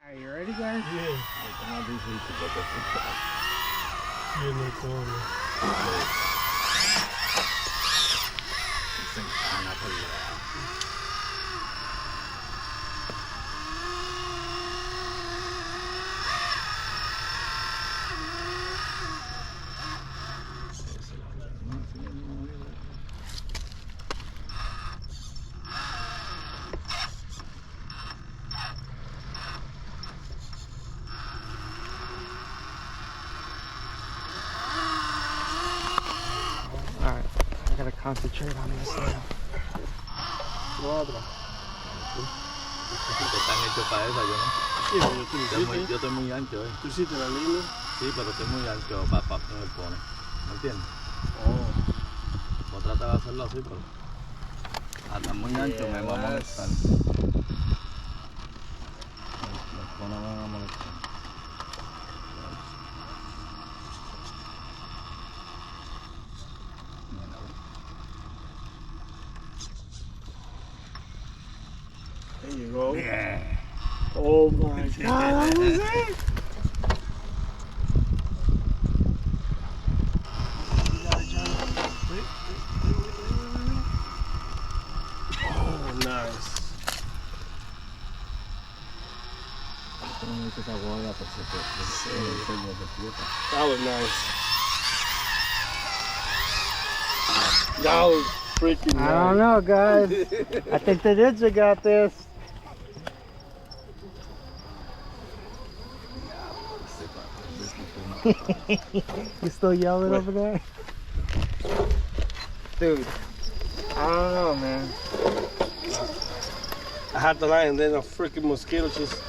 Are you ready, guys? Yeah. Yeah, no corner. Alright, I gotta concentrate on this now. Cuadra. Están hechos para esa, yo no. Sí, pero tú lo hiciste. Yo estoy muy ancho, Tú hiciste la línea. Sí, pero estoy muy ancho para poner pone. ¿Me entiendes? Oh. Voy a tratar de hacerlo así, pero hasta muy ancho me va a molestar. Los conos me van a molestar. There you go. Yeah. Oh my God, that was it. Oh, nice. That was nice. That was freaking nice. I don't know, guys. I think the ninja got this. You still yelling over there? Dude, I don't know, man. I had the line and then a freaking mosquito just.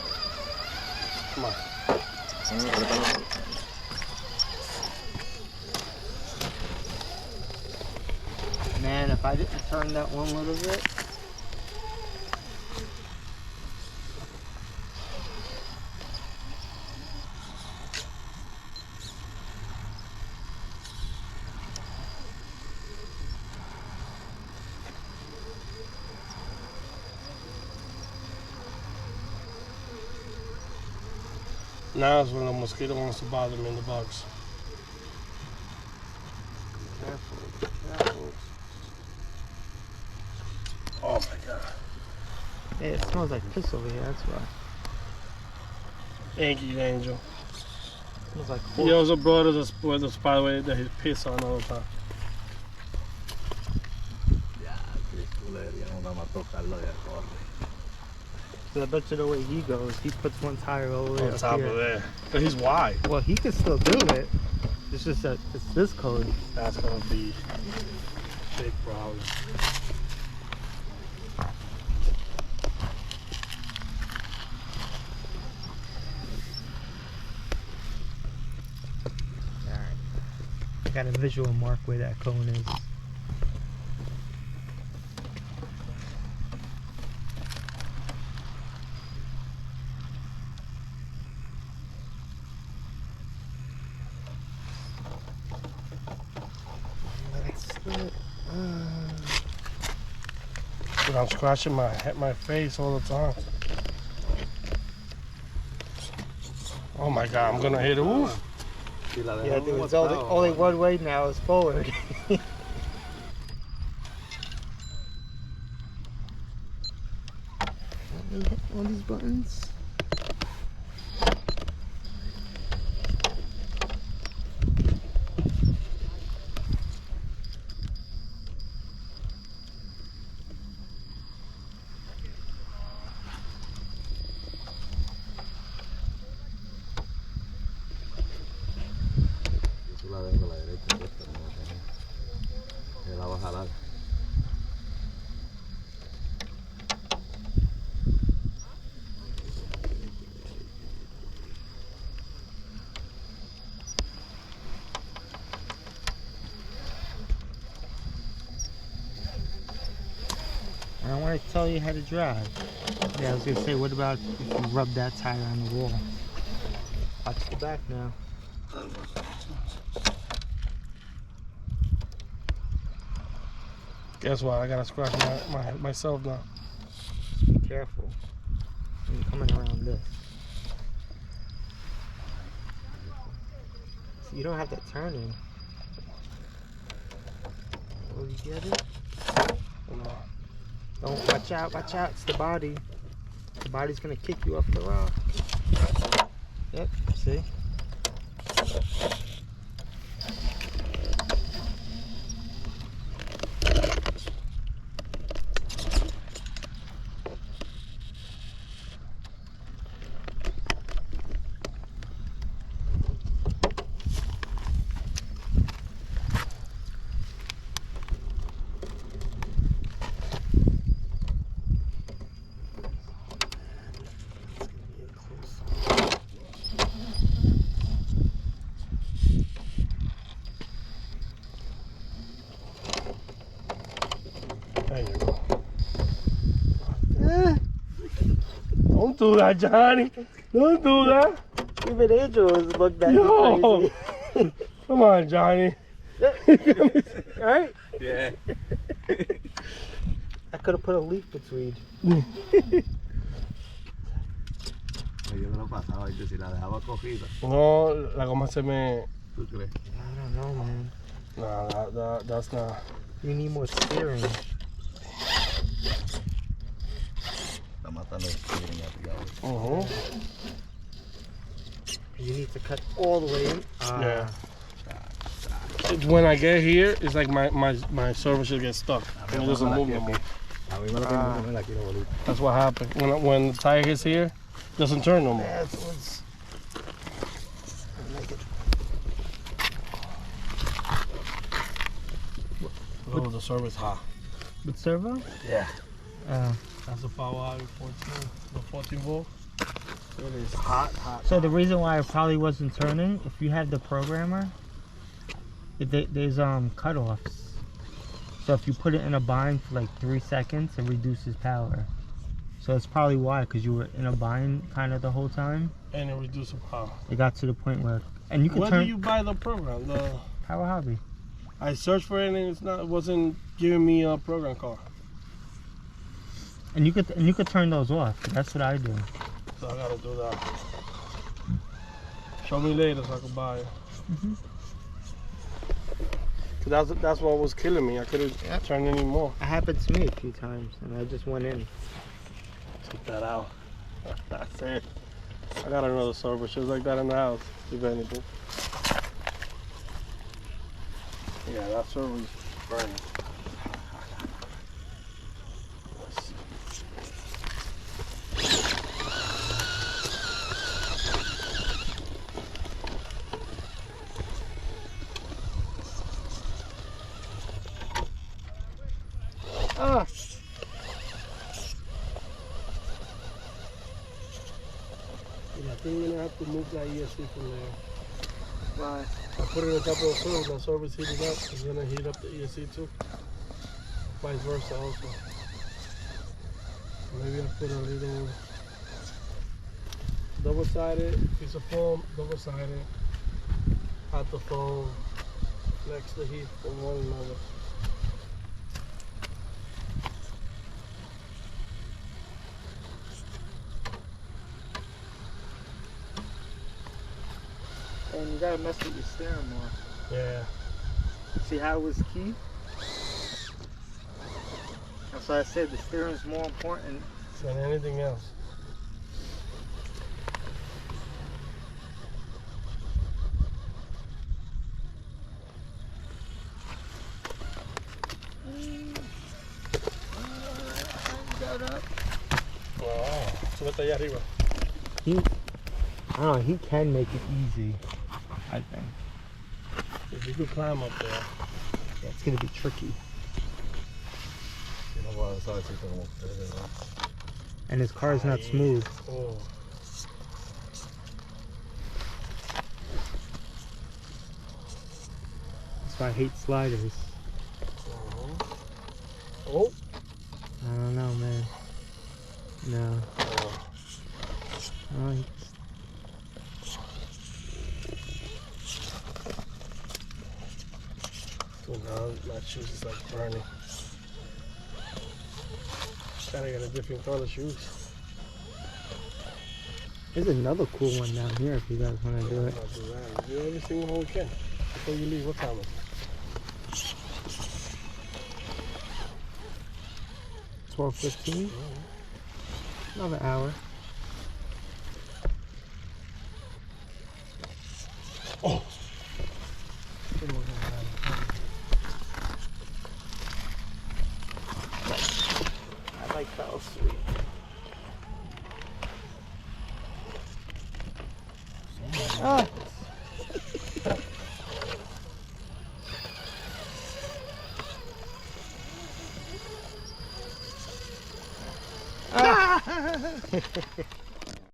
Come on. Man, if I didn't turn that one little bit. Now is when the mosquito wants to bother me in the box. Careful, careful. Oh my God. Hey, it smells like piss over here, that's why. Thank you, Angel. It smells like He also brought us the spot away that he piss on all the time. Ya, qué chulería, no vamos a tocarlo ya corre. So I bet you the way he goes, he puts one tire all the way On up top here. of that. But he's wide. Well, he can still do it. It's just that it's this code. That's gonna be a big problem. Alright. I got a visual mark where that cone is. That's it. But I'm scratching my face all the time. Oh my God, I'm gonna hit it. Ooh. Si la Yeah, dejamos dude, it's botado, only one way now is forward. Hit all these buttons. Yo la vengo a la derecha, esta no va a tener. Se la va a jalar. I don't want to tell you how to drive. Yeah, I was gonna say, what about if you rub that tire on the wall? Watch the back now. Guess what? I gotta scratch myself now. Just be careful when you're coming around this. You don't have to turn it. Oh, you get it? No. Don't, watch out, it's the body. The body's gonna kick you off the rock. Yep, see? There you go. Don't do that, Johnny. Don't do that. Even Angels look that Yo. crazy. Come on, Johnny. Right? Yeah. I could have put a leaf between. Yo me lo pasaba y si la dejaba cogida. No, la goma se me. ¿Tú crees? I don't know, man. No, that's not. You need more steering. Está matando el steering ya, You need to cut all the way in. Yeah. When I get here, it's like my service should get stuck. And it doesn't move no more. A mí me lo tienen que poner aquí, lo bonito. That's what happened. When the tire hits here, it doesn't turn no more. That's what's. Oh, the service hot. With servo? Yeah. Oh. That's the power 14, the 14 volt. It is hot. So the reason why it probably wasn't turning, if you have the programmer, there's cutoffs. So if you put it in a bind for like 3 seconds, it reduces power. So that's probably why, because you were in a bind kind of the whole time. And it reduces the power. It got to the point where, and you can Where turn. do you buy the program? The Power Hobby. I searched for it and it wasn't giving me a program card. And you could turn those off. That's what I do. So I gotta do that. Show me later so I can buy it. That's what was killing me. I couldn't turn any more. It happened to me a few times, and I just went in. Take that out. That's it. I got another server just like that in the house, if anything. Yeah, that server is burning. Let's see. Ah! Yeah, I think we're gonna have to move that ESC from there. Why? I put it on top of the server, the server's heating up. It's gonna heat up the ESC too. Vice versa also. Maybe I put a little double-sided piece of foam, double-sided, hot the foam, next the heat from one another. And you gotta mess with your steering more. Yeah. See how it was key? That's why I said the steering's more important. Than anything else. Wow. Súbete allá arriba. I don't know, he can make it easy, I think. If you could climb up there. Yeah, it's gonna be tricky. Si no puedo saber si como ustedes, ¿no? And his car's not smooth. Oh. That's why I hate sliders. Oh. I don't know, man. No. Oh, So now my shoes is like burning. Gotta get a different color shoes. There's another cool one down here if you guys want to do it. Do every single one we can before you leave. What time is it? 12:15. Another hour. Oh. I like Bell Sweet. Ah. Ah.